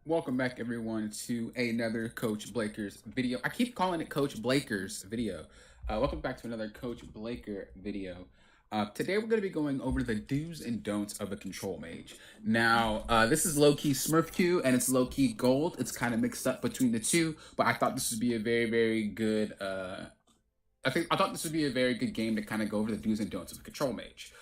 Welcome back, everyone, to another Coach Blaker's video. I keep calling it Coach Blaker's video. Welcome back to another Coach Blaker video. Today, we're going to be going over the do's and don'ts of a control mage. Now, this is low-key Smurf Q, and it's low-key gold. It's kind of mixed up between the two, but I thought this would be a very good I thought this would be a very good game to kind of go over the do's and don'ts of a control mage.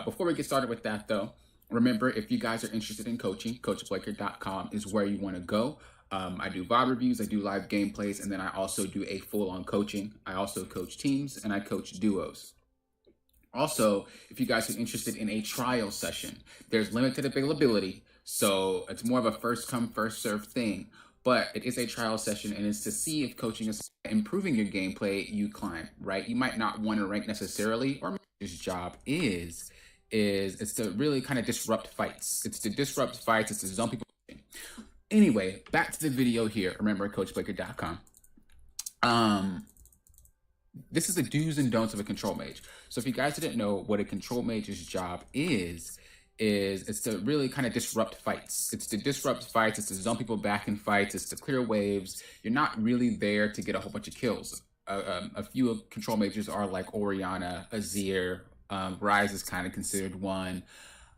Before we get started with that, though, remember, if you guys are interested in coaching, coachblaker.com is where you want to go. I do VOD reviews, I do live gameplays, and then I also do a full-on coaching. I also coach teams, and I coach duos. Also, if you guys are interested in a trial session, there's limited availability, so it's more of a first-come, first-served thing. But it is a trial session, and it's to see if coaching is improving your gameplay, you climb, right? You might not want to rank necessarily, or his job is it's to really kind of disrupt fights. It's to disrupt fights. It's to zone people. Anyway, back to the video here. Remember, coachblaker.com. This is the do's and don'ts of a control mage. So if you guys didn't know what a control mage's job is it's to really kind of disrupt fights. It's to disrupt fights. It's to zone people back in fights. It's to clear waves. You're not really there to get a whole bunch of kills. A few control mages are like Orianna, Azir, Rise is kind of considered one.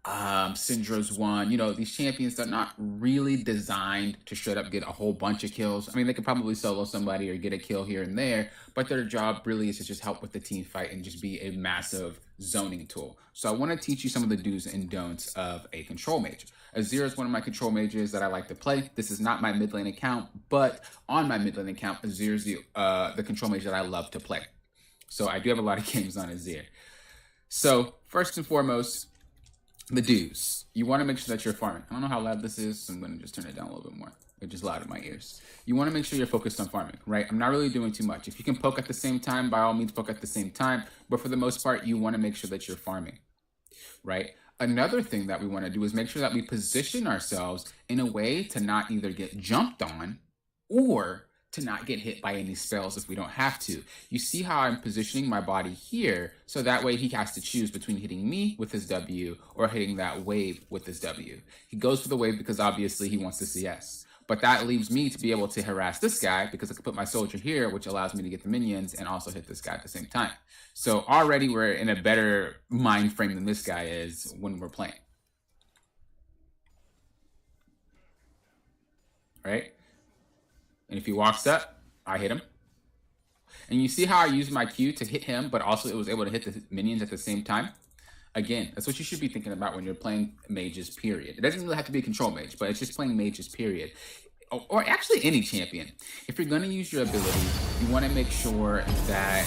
Syndra's one. You know, these champions, they're not really designed to straight up get a whole bunch of kills. I mean, they could probably solo somebody or get a kill here and there, but their job really is to just help with the team fight and just be a massive zoning tool. So I want to teach you some of the do's and don'ts of a control mage. Azir is one of my control mages that I like to play. This is not my mid lane account, but on my mid lane account, Azir is the control mage that I love to play. So I do have a lot of games on Azir. So first and foremost, the do's. You want to make sure that you're farming. I don't know how loud this is, so I'm going to just turn it down a little bit more. It's just loud in my ears. You want to make sure you're focused on farming, right? I'm not really doing too much. If you can poke at the same time, by all means, poke at the same time. But for the most part, you want to make sure that you're farming, right? Another thing that we want to do is make sure that we position ourselves in a way to not either get jumped on or to not get hit by any spells if we don't have to. You see how I'm positioning my body here, so that way he has to choose between hitting me with his W or hitting that wave with his W. He goes for the wave because obviously he wants the CS. But that leaves me to be able to harass this guy because I can put my soldier here, which allows me to get the minions and also hit this guy at the same time. So already we're in a better mind frame than this guy is when we're playing. Right? And if he walks up, I hit him. And you see how I used my Q to hit him, but also it was able to hit the minions at the same time? Again, that's what you should be thinking about when you're playing mages, period. It doesn't really have to be a control mage, but it's just playing mages, period. Or actually any champion. If you're going to use your ability, you want to make sure that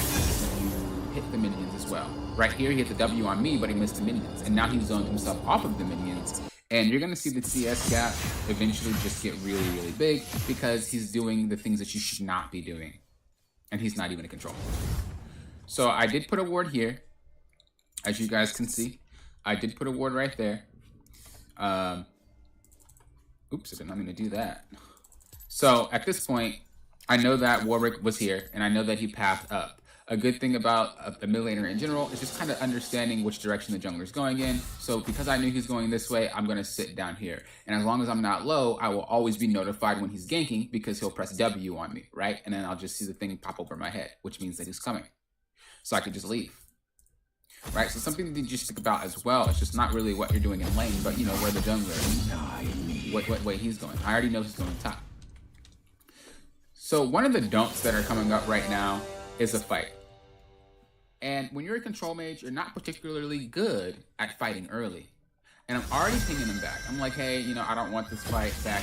you hit the minions as well. Right here, he hit the W on me, but he missed the minions. And now he's zoned himself off of the minions. And you're going to see the CS gap eventually just get really big because he's doing the things that you should not be doing. And he's not even a control. So I did put a ward here. As you guys can see, I did put a ward right there. Oops, I did not mean to do that. So at this point, I know that Warwick was here, and I know that he pathed up. A good thing about a mid laner in general is just kind of understanding which direction the jungler is going in. So because I knew he's going this way, I'm going to sit down here. And as long as I'm not low, I will always be notified when he's ganking because he'll press W on me, right? And then I'll just see the thing pop over my head, which means that he's coming. So I could just leave. Right? So something to just think about as well. It's just not really what you're doing in lane, but you know, where the jungler is. What way he's going. I already know he's going top. So one of the don'ts that are coming up right now is a fight. And when you're a control mage, you're not particularly good at fighting early. And I'm already pinging him back. I'm like, hey, you know, I don't want this fight, back.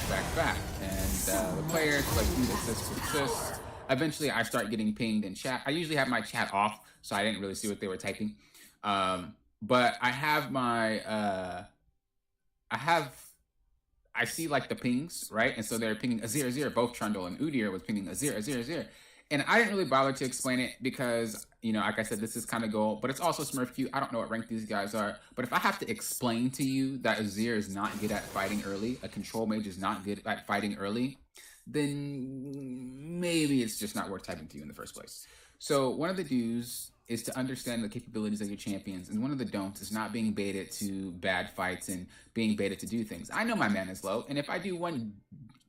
And the players like, assist. Eventually, I start getting pinged in chat. I usually have my chat off, so I didn't really see what they were typing. But I have my, I see like the pings, right? And so they're pinging Azir, both Trundle and Udyr was pinging Azir. And I didn't really bother to explain it because, you know, like I said, this is kind of gold, but it's also Smurf Q. I don't know what rank these guys are. But if I have to explain to you that Azir is not good at fighting early, a control mage is not good at fighting early, then maybe it's just not worth typing to you in the first place. So one of the do's is to understand the capabilities of your champions. And one of the don'ts is not being baited to bad fights and being baited to do things. I know my mana is low, and if I do one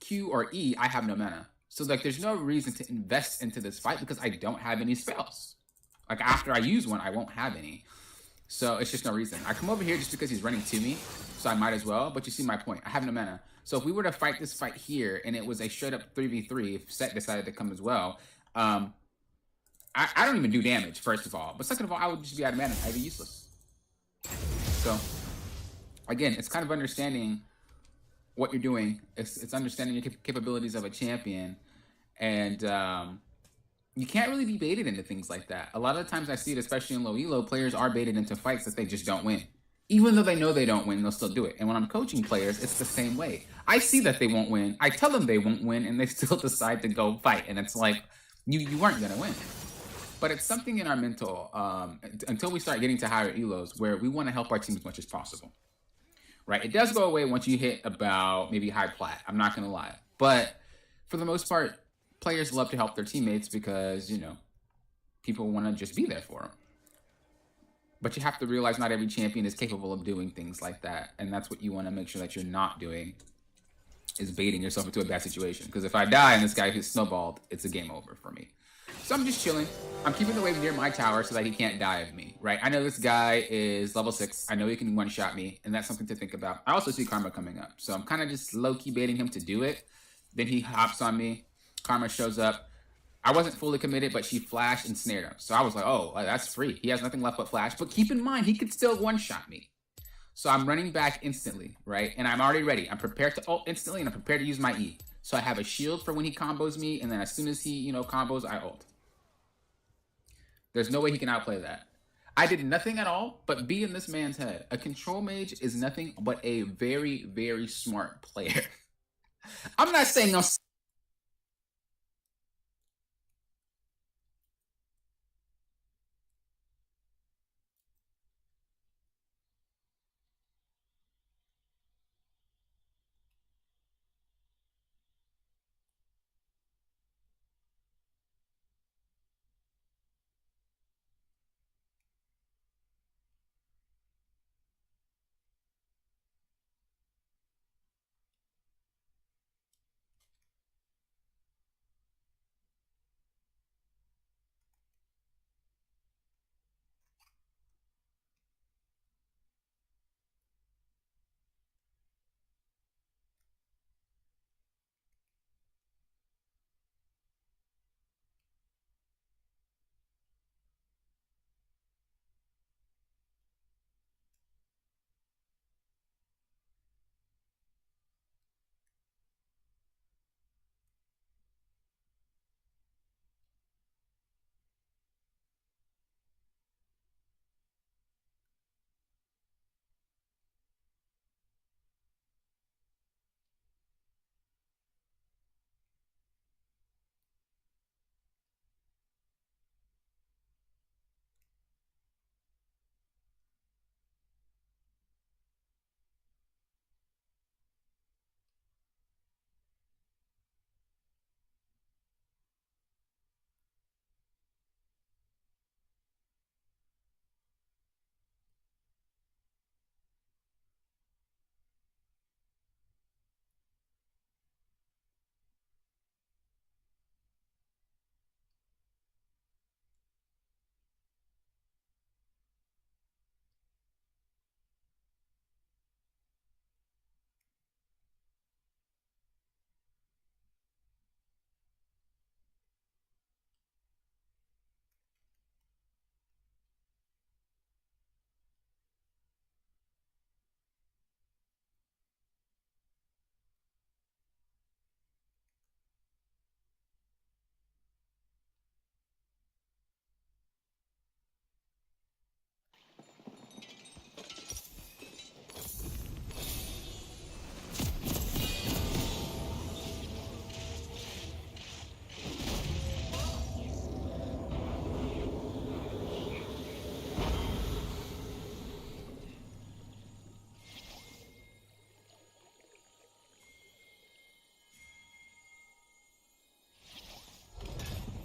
Q or E, I have no mana. So like there's no reason to invest into this fight because I don't have any spells. Like after I use one, I won't have any. So it's just no reason. I come over here just because he's running to me, so I might as well. But you see my point. I have no mana. So if we were to fight this fight here and it was a straight up 3v3, if Set decided to come as well, I don't even do damage, first of all. But second of all, I would just be out of mana. I'd be useless. So again, it's kind of understanding what you're doing. It's understanding your capabilities of a champion. And you can't really be baited into things like that. A lot of the times I see it, especially in low elo, players are baited into fights that they just don't win. Even though they know they don't win, they'll still do it. And when I'm coaching players, it's the same way. I see that they won't win. I tell them they won't win, and they still decide to go fight. And it's like, you weren't going to win. But it's something in our mental, until we start getting to higher elos, where we want to help our team as much as possible. Right? It does go away once you hit about maybe high plat. I'm not going to lie. But for the most part, players love to help their teammates because, you know, people want to just be there for them. But you have to realize not every champion is capable of doing things like that. And that's what you want to make sure that you're not doing, is baiting yourself into a bad situation. Because if I die and this guy gets snowballed, it's a game over for me. So I'm just chilling. I'm keeping the wave near my tower so that he can't die of me, right? I know this guy is level 6. I know he can one-shot me, and that's something to think about. I also see Karma coming up. So I'm kind of just low-key baiting him to do it. Then he hops on me. Karma shows up. I wasn't fully committed, but she flashed and snared him. So I was like, oh, that's free. He has nothing left but flash. But keep in mind, he could still one-shot me. So I'm running back instantly, right? And I'm already ready. I'm prepared to ult instantly, and I'm prepared to use my E. So I have a shield for when he combos me, and then as soon as he, combos, I ult. There's no way he can outplay that. I did nothing at all but be in this man's head. A control mage is nothing but a very, very smart player. I'm not saying no.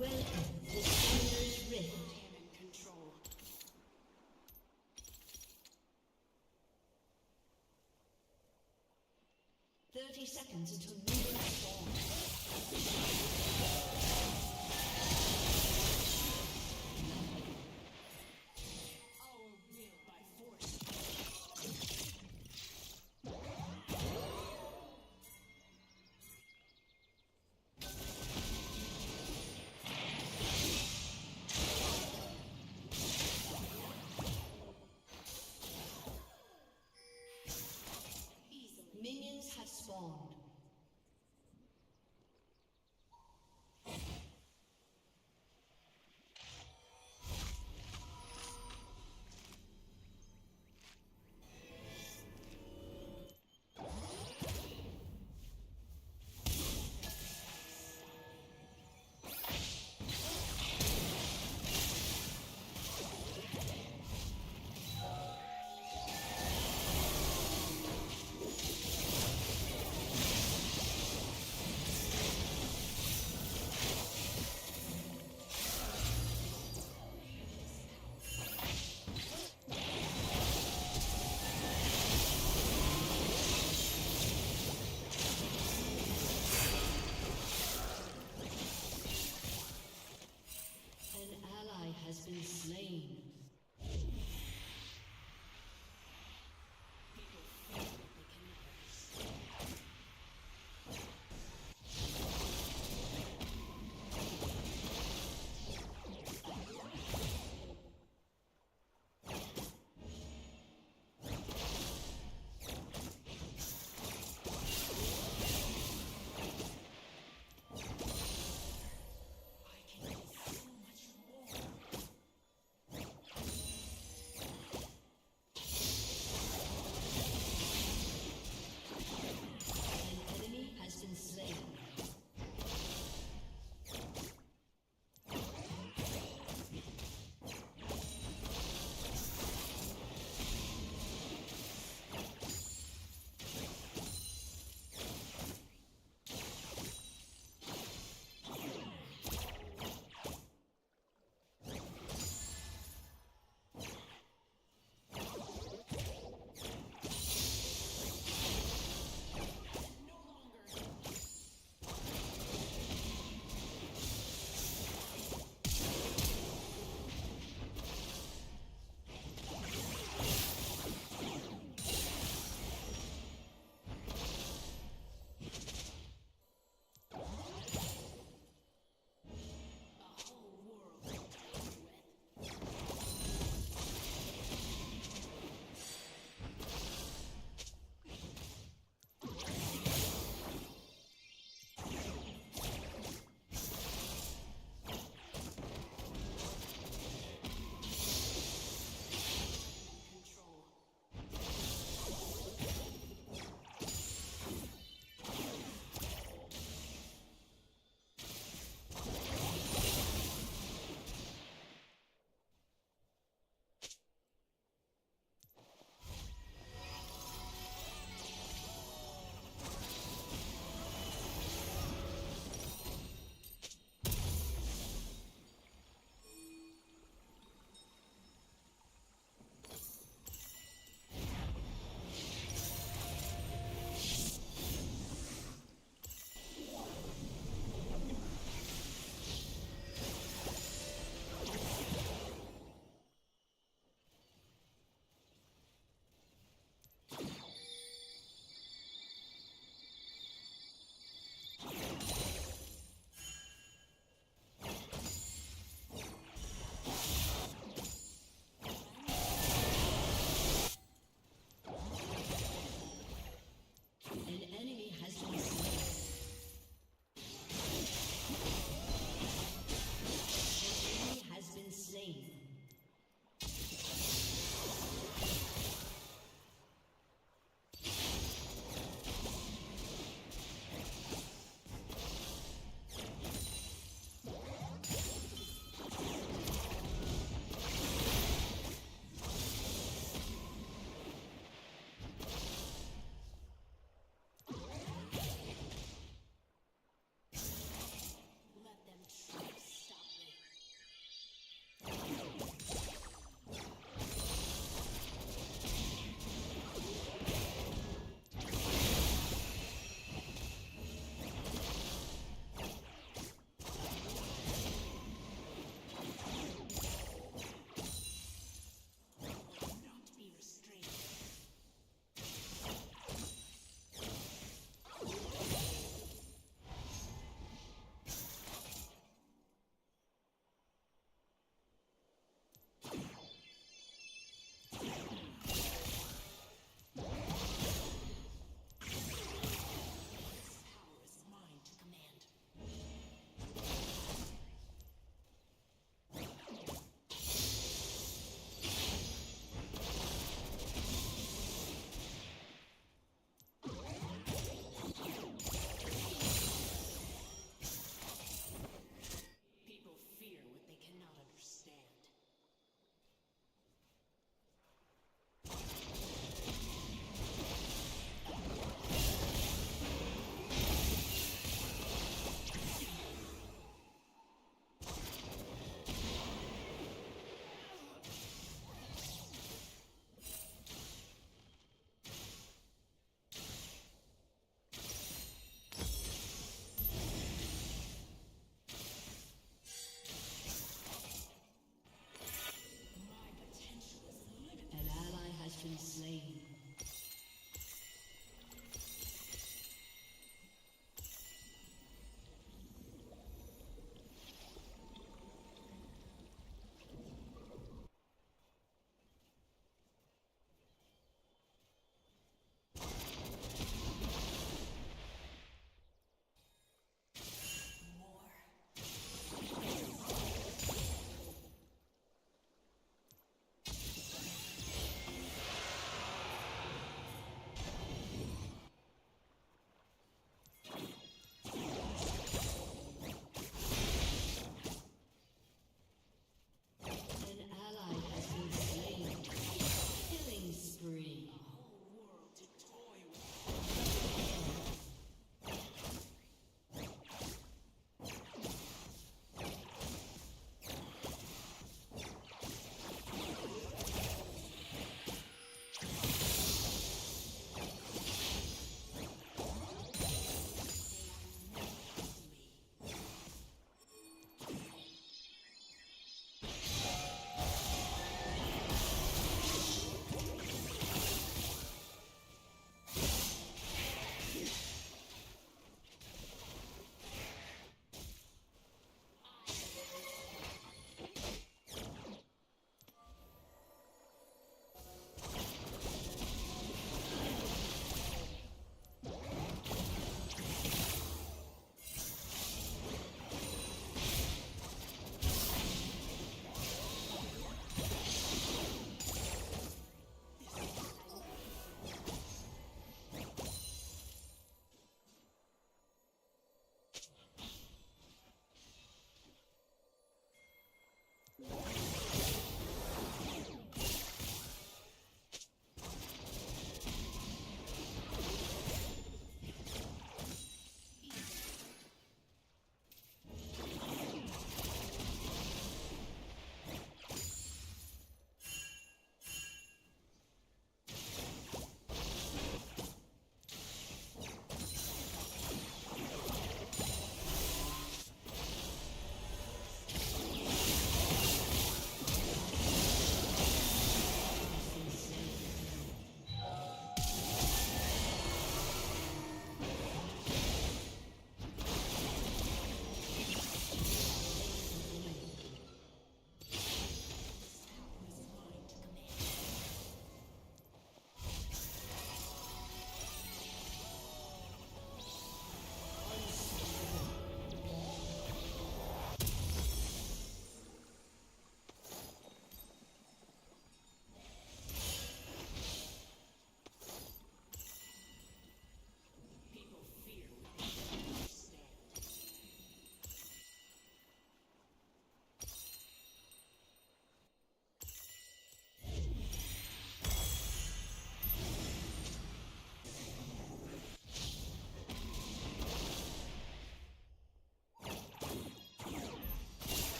Welcome to Syndra's Rift. 30 seconds until new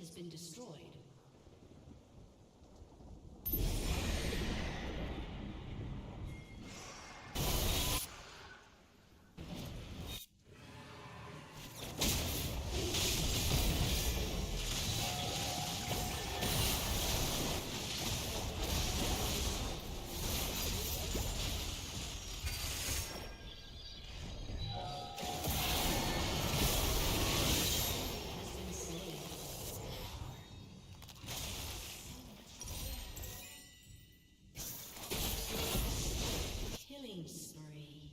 has been destroyed. Killing spree.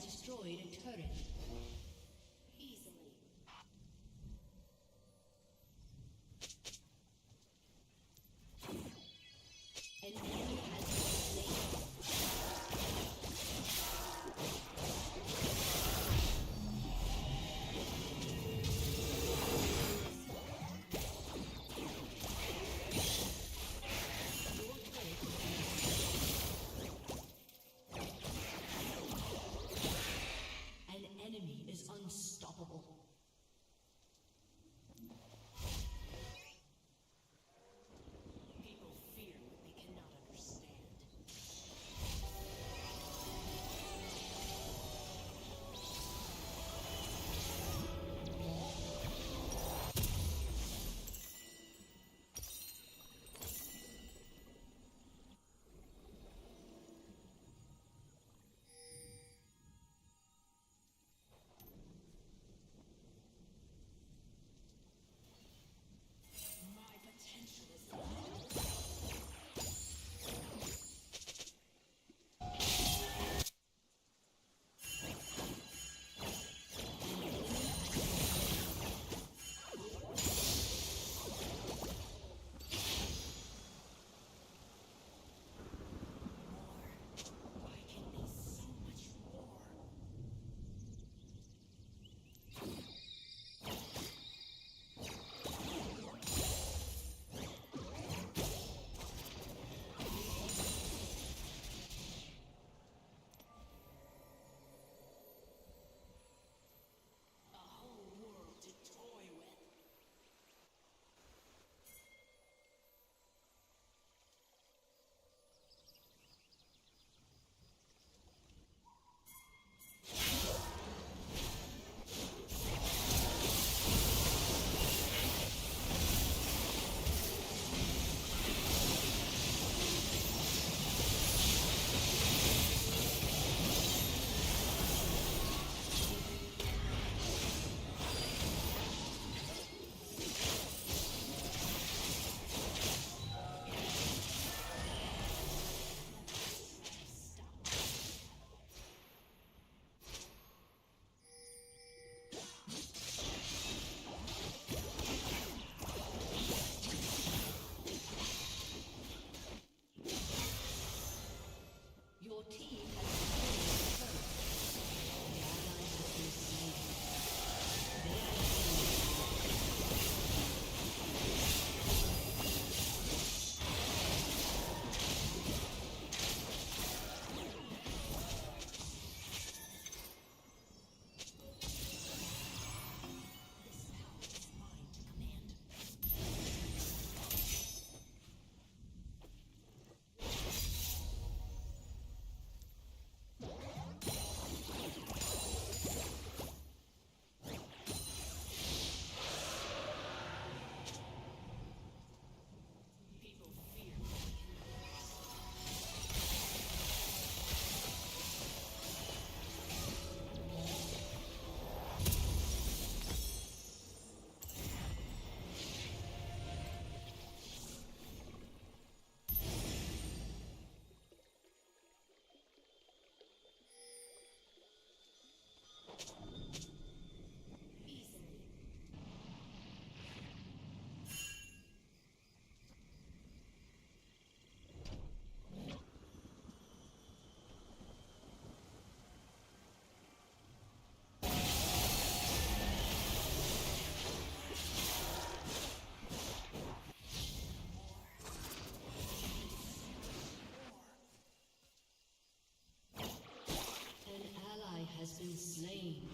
Destroyed a turret. Easily. An enemy has been slain. An has been slain.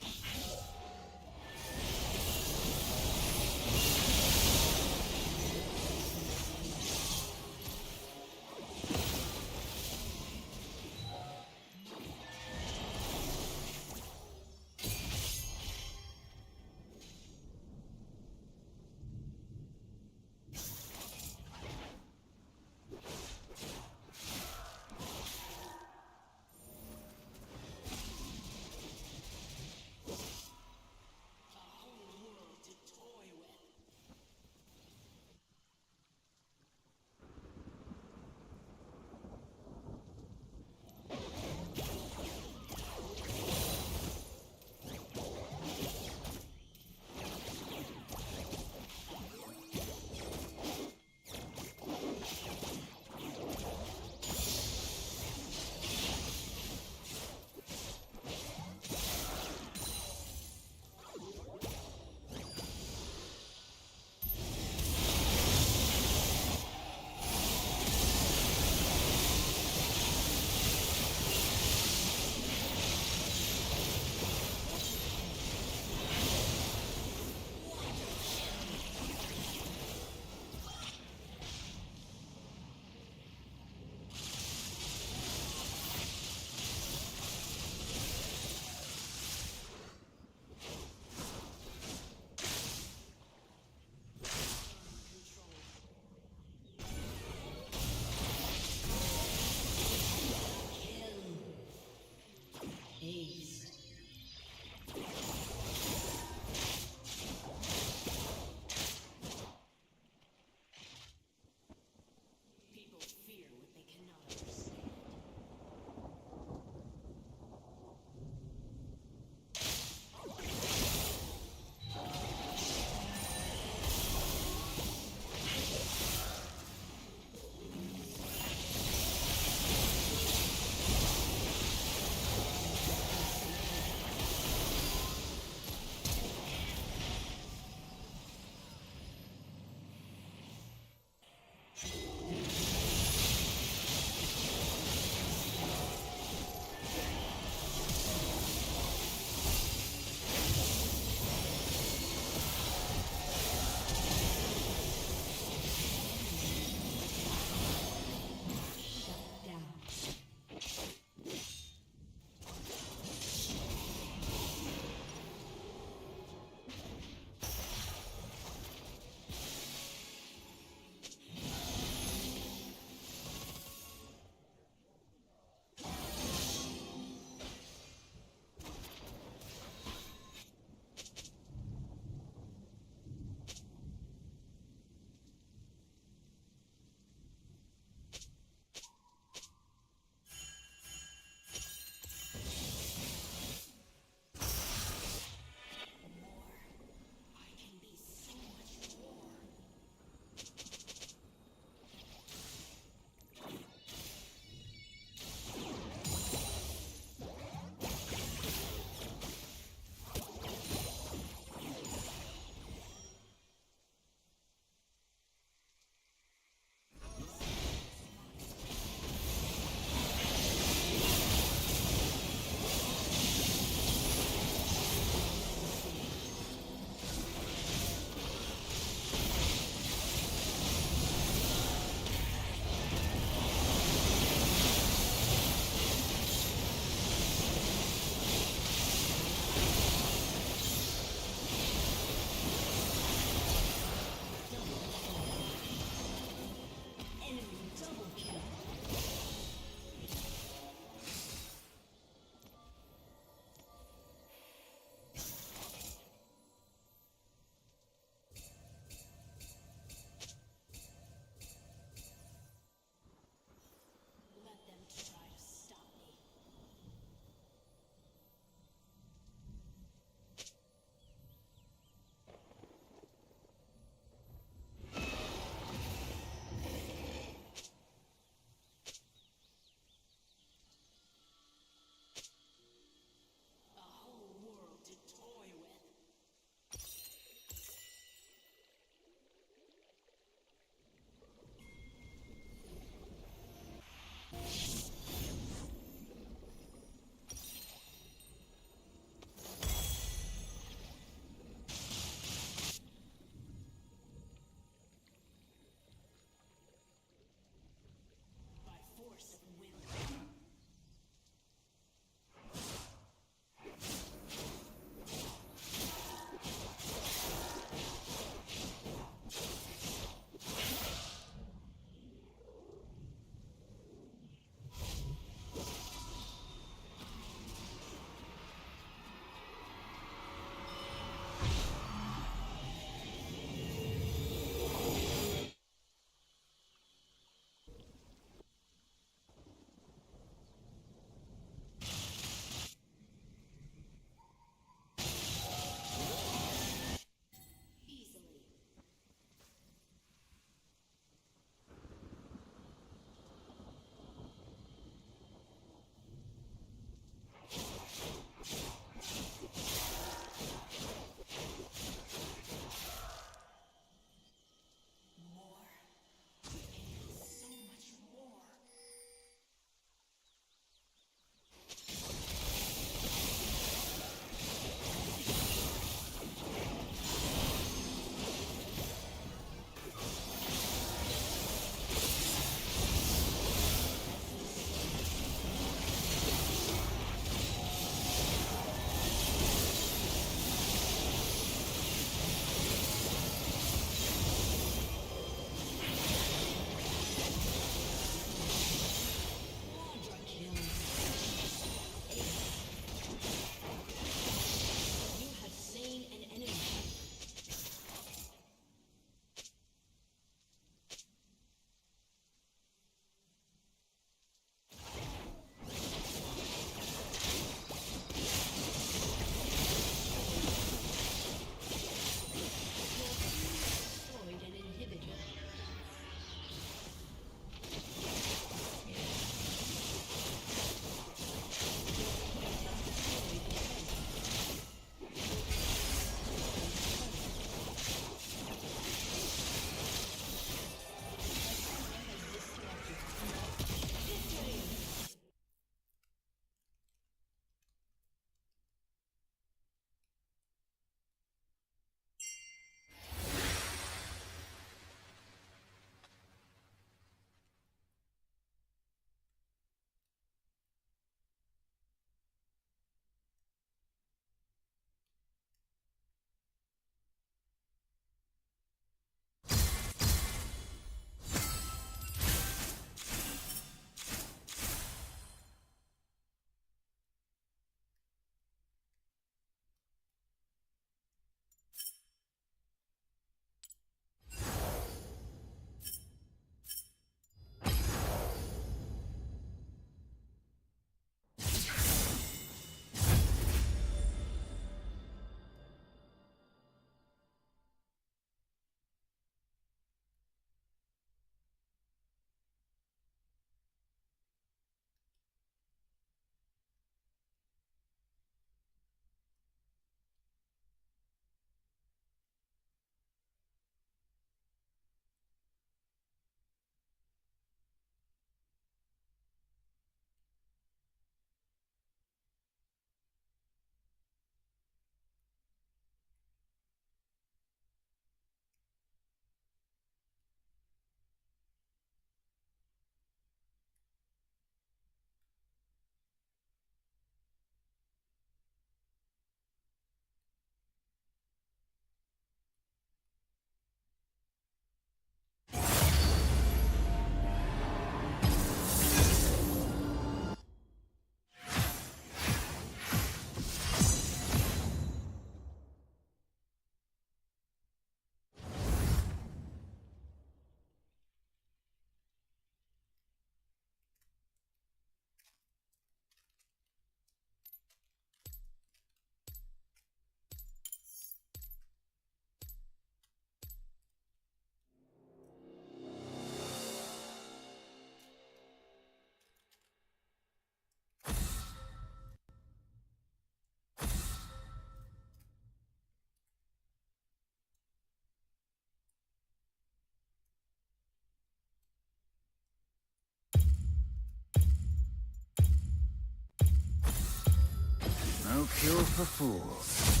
No cure for fools.